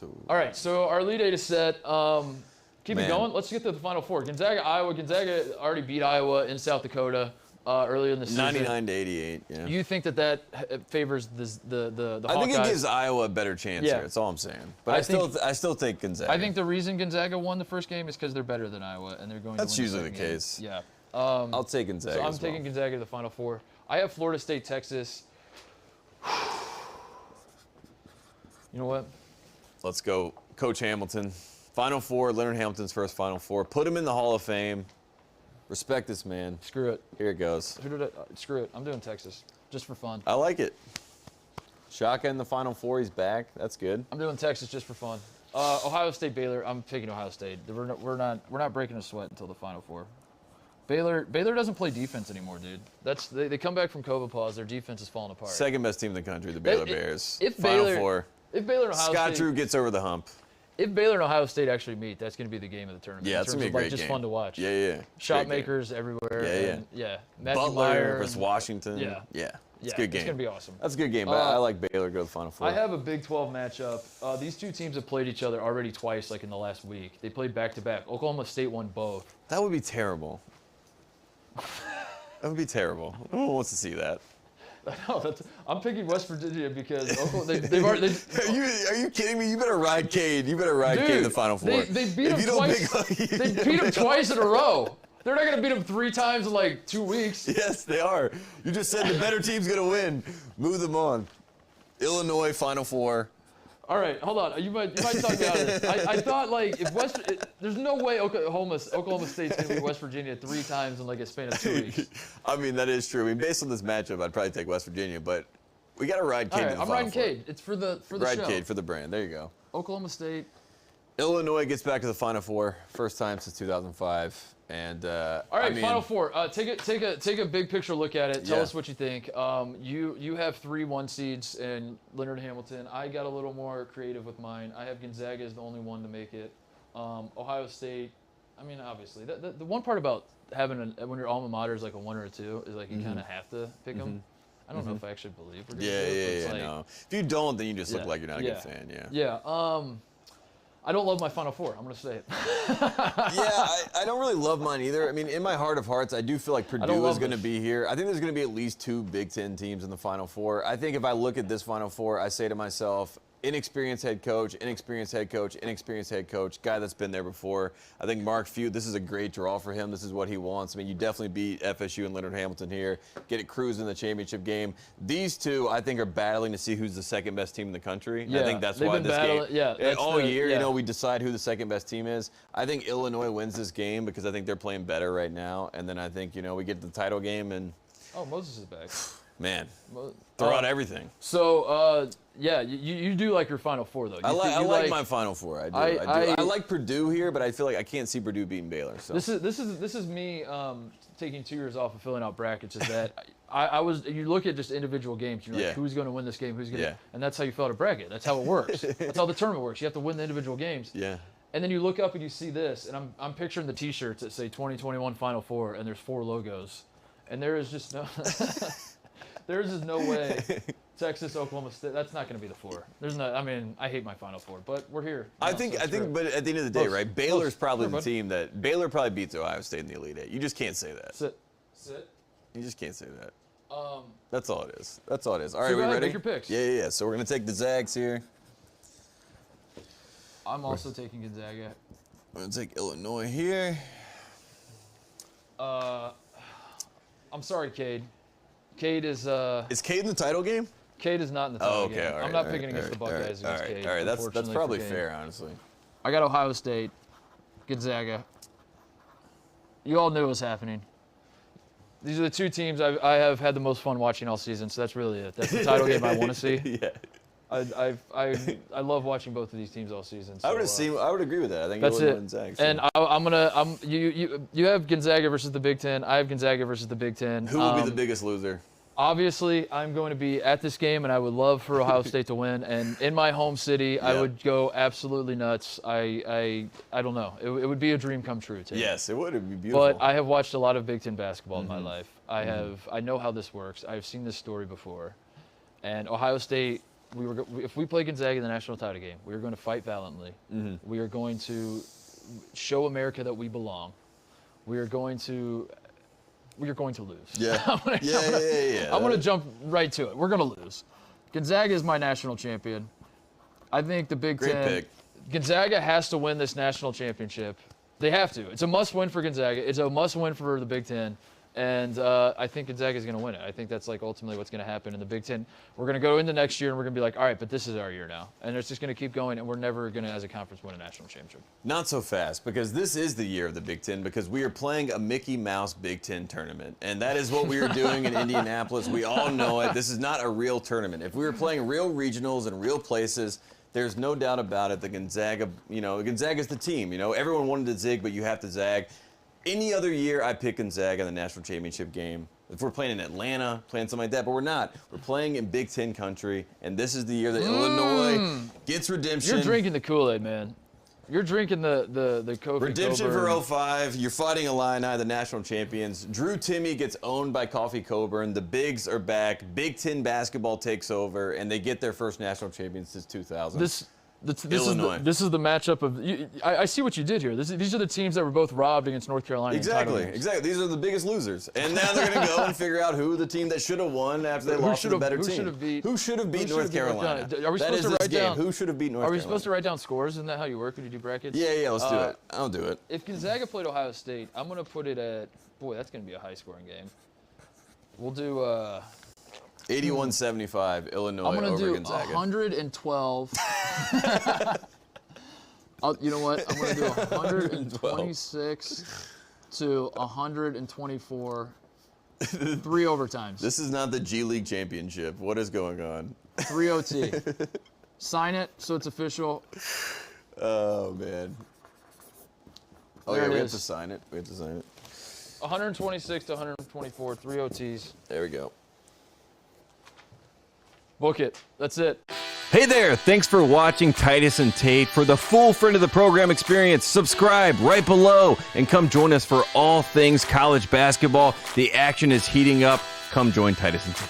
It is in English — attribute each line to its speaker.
Speaker 1: All right, so our Elite Eight is set. Keep it going. Let's get to the Final Four. Gonzaga, Iowa. Gonzaga already beat Iowa in South Dakota earlier in the season.
Speaker 2: 99-88. Yeah.
Speaker 1: You think that favors the Hawkeyes?
Speaker 2: I think it gives Iowa a better chance here. That's all I'm saying. But I still think Gonzaga.
Speaker 1: I think the reason Gonzaga won the first game is because they're better than Iowa and they're going.
Speaker 2: That's
Speaker 1: to win
Speaker 2: usually the case.
Speaker 1: Game. Yeah.
Speaker 2: I'll take Gonzaga.
Speaker 1: So I'm taking Gonzaga to the Final Four. I have Florida State, Texas. You know what?
Speaker 2: Let's go, Coach Hamilton. Final Four, Leonard Hamilton's first Final Four. Put him in the Hall of Fame. Respect this man.
Speaker 1: Screw it.
Speaker 2: Here it goes.
Speaker 1: Screw it. I'm doing Texas, just for fun.
Speaker 2: I like it. Shaka in the Final Four. He's back. That's good.
Speaker 1: I'm doing Texas just for fun. Ohio State, Baylor. I'm taking Ohio State. We're not breaking a sweat until the Final Four. Baylor doesn't play defense anymore, dude. They come back from COVID pause. Their defense is falling apart.
Speaker 2: Second best team in the country, the Baylor Bears.
Speaker 1: Final
Speaker 2: Four.
Speaker 1: If Baylor and Ohio
Speaker 2: Scott
Speaker 1: State,
Speaker 2: Drew gets over the hump.
Speaker 1: If Baylor and Ohio State actually meet, that's going to be the game of the tournament.
Speaker 2: Yeah, it's going to be a great
Speaker 1: just
Speaker 2: game.
Speaker 1: Fun to watch.
Speaker 2: Yeah.
Speaker 1: Shot makers everywhere. Yeah. Matthew
Speaker 2: Butler
Speaker 1: Meyer
Speaker 2: versus Washington.
Speaker 1: Yeah.
Speaker 2: It's a good game.
Speaker 1: It's going to be awesome.
Speaker 2: That's a good game, but I like Baylor to go to the Final Four.
Speaker 1: I have a Big 12 matchup. These two teams have played each other already twice, like in the last week. They played back-to-back. Oklahoma State won both.
Speaker 2: That would be terrible. That would be terrible. No one wants to see that.
Speaker 1: No, I'm picking West Virginia because they've already.
Speaker 2: Are you kidding me? You better ride Cade. You better ride Cade in the Final Four.
Speaker 1: They beat him twice. They beat him twice in a row. They're not going to beat him 3 times in like 2 weeks.
Speaker 2: Yes, they are. You just said the better team's going to win. Move them on. Illinois Final Four.
Speaker 1: All right, hold on. You might talk me out of this. I thought like if there's no way Oklahoma State's gonna beat West Virginia 3 times in like a span of 2 weeks.
Speaker 2: I mean that is true. I mean based on this matchup, I'd probably take West Virginia, but we got to ride Cade.
Speaker 1: All right, I'm riding Cade. It's for the
Speaker 2: ride
Speaker 1: show.
Speaker 2: Cade for the brand. There you go.
Speaker 1: Oklahoma State.
Speaker 2: Illinois gets back to the Final Four, first time since 2005. And
Speaker 1: all right, Final Four. Take a big picture look at it. Tell us what you think. You have 3 1 seeds and Leonard Hamilton. I got a little more creative with mine. I have Gonzaga as the only one to make it. Ohio State. I mean, obviously, the one part about having when your alma mater is like a 1 or a 2 is like you kind of have to pick them. I don't know if I actually believe we're gonna do it.
Speaker 2: Yeah. No. If you don't, then you just look like you're not a good fan.
Speaker 1: Yeah. I don't love my Final Four. I'm going to say it.
Speaker 2: I don't really love mine either. I mean, in my heart of hearts, I do feel like Purdue is going to be here. I think there's going to be at least 2 Big Ten teams in the Final Four. I think if I look at this Final Four, I say to myself, inexperienced head coach, guy that's been there before. I think Mark Few, this is a great draw for him. This is what he wants. I mean, you definitely beat FSU and Leonard Hamilton here. Get it cruising in the championship game. These two, I think, are battling to see who's the second best team in the country.
Speaker 1: Yeah,
Speaker 2: I think that's why this game, all year,
Speaker 1: yeah.
Speaker 2: we decide who the second best team is. I think Illinois wins this game because I think they're playing better right now. And then I think, we get to the title game and...
Speaker 1: Oh, Moses is back.
Speaker 2: Man, throw out everything.
Speaker 1: So, you do like your Final Four, though.
Speaker 2: I like my Final Four. I do. I like Purdue here, but I feel like I can't see Purdue beating Baylor. So.
Speaker 1: This is me taking 2 years off of filling out brackets. Is that you look at just individual games. You're like, who's going to win this game? Who's going to? And that's how you fill out a bracket. That's how it works. That's how the tournament works. You have to win the individual games.
Speaker 2: Yeah.
Speaker 1: And then you look up and you see this, and I'm picturing the T-shirts that say 2021 Final Four, and there's 4 logos, and there is just no. There's just no way Texas, Oklahoma State. That's not going to be the 4. There's no. I mean, I hate my Final Four, but we're here.
Speaker 2: I think, but at the end of the day, right? Baylor's probably the team that Baylor probably beats Ohio State in the Elite Eight. You just can't say that.
Speaker 1: Sit.
Speaker 2: You just can't say that. That's all it is. All right,
Speaker 1: so
Speaker 2: we ready?
Speaker 1: Make your picks.
Speaker 2: Yeah. So we're gonna take the Zags here.
Speaker 1: I'm also taking Gonzaga.
Speaker 2: I'm gonna take Illinois here.
Speaker 1: I'm sorry, Cade. Cade is.
Speaker 2: Is Cade in the title game?
Speaker 1: Cade is not in the title game.
Speaker 2: All right,
Speaker 1: I'm not picking against the Buckeyes against Cade.
Speaker 2: All right, that's probably fair, honestly.
Speaker 1: I got Ohio State, Gonzaga. You all knew it was happening. These are the 2 teams I have had the most fun watching all season, so that's really it. That's the title game I want to see.
Speaker 2: Yeah.
Speaker 1: I love watching both of these teams all season. So,
Speaker 2: I would agree with that. I think
Speaker 1: that's
Speaker 2: it.
Speaker 1: And you have Gonzaga versus the Big Ten. I have Gonzaga versus the Big Ten.
Speaker 2: Who will be the biggest loser?
Speaker 1: Obviously, I'm going to be at this game, and I would love for Ohio State to win. And in my home city, I would go absolutely nuts. I don't know. It would be a dream come true, too.
Speaker 2: Yes, it would. It would be beautiful.
Speaker 1: But I have watched a lot of Big Ten basketball in my life. I know how this works. I've seen this story before. And Ohio State if we play Gonzaga in the national title game, we are going to fight valiantly. Mm-hmm. We are going to show America that we belong. We are going to lose.
Speaker 2: Yeah.
Speaker 1: I'm going to jump right to it. We're going to lose. Gonzaga is my national champion. I think the Big Ten.
Speaker 2: Great pick.
Speaker 1: Gonzaga has to win this national championship. They have to. It's a must-win for Gonzaga. It's a must-win for the Big Ten. And I think Gonzaga is going to win it. I think that's like ultimately what's going to happen in the Big Ten. We're going to go into next year and we're going to be like, all right, but this is our year now. And it's just going to keep going, and we're never going to, as a conference, win a national championship.
Speaker 2: Not so fast, because this is the year of the Big Ten, because we are playing a Mickey Mouse Big Ten tournament. And that is what we are doing in Indianapolis. We all know it. This is not a real tournament. If we were playing real regionals and real places, there's no doubt about it that Gonzaga's the team. Everyone wanted to zig, but you have to zag. Any other year, I pick Gonzaga in the national championship game. If we're playing in Atlanta, playing something like that, but we're not. We're playing in Big Ten country, and this is the year that Illinois gets redemption.
Speaker 1: You're drinking the Kool-Aid, man. You're drinking the Kofi
Speaker 2: redemption
Speaker 1: Coburn.
Speaker 2: for 05. You're fighting Illini, the national champions. Drew Timme gets owned by Coffee Coburn. The Bigs are back. Big Ten basketball takes over, and they get their first national champions since 2000. This is the matchup of. I see what you did here. These are the teams that were both robbed against North Carolina. Exactly. These are the biggest losers, and now they're going to go and figure out who the team that should have won after they lost to the better team. Who should have beat North Carolina?
Speaker 1: Are we supposed to write down?
Speaker 2: Who should have beat North Carolina?
Speaker 1: Are we supposed to write down scores? Isn't that how you work when you do brackets?
Speaker 2: Yeah. Let's do it. I'll do it.
Speaker 1: If Gonzaga played Ohio State, I'm going to put it at. Boy, that's going to be a high-scoring game. We'll do.
Speaker 2: 81-75, Illinois over Gonzaga.
Speaker 1: I'm going to do 112. You know what? I'm going to do 126 to 124. 3 overtimes.
Speaker 2: This is not the G League championship. What is going on?
Speaker 1: 3 OT. Sign it so it's official.
Speaker 2: Oh, man. Oh,
Speaker 1: there
Speaker 2: yeah, we have to sign it.
Speaker 1: 126 to 124, 3 OTs.
Speaker 2: There we go.
Speaker 1: Book it. That's it.
Speaker 3: Hey there, thanks for watching Titus and Tate. For the full friend of the program experience, subscribe right below and come join us for all things college basketball. The action is heating up. Come join Titus and Tate.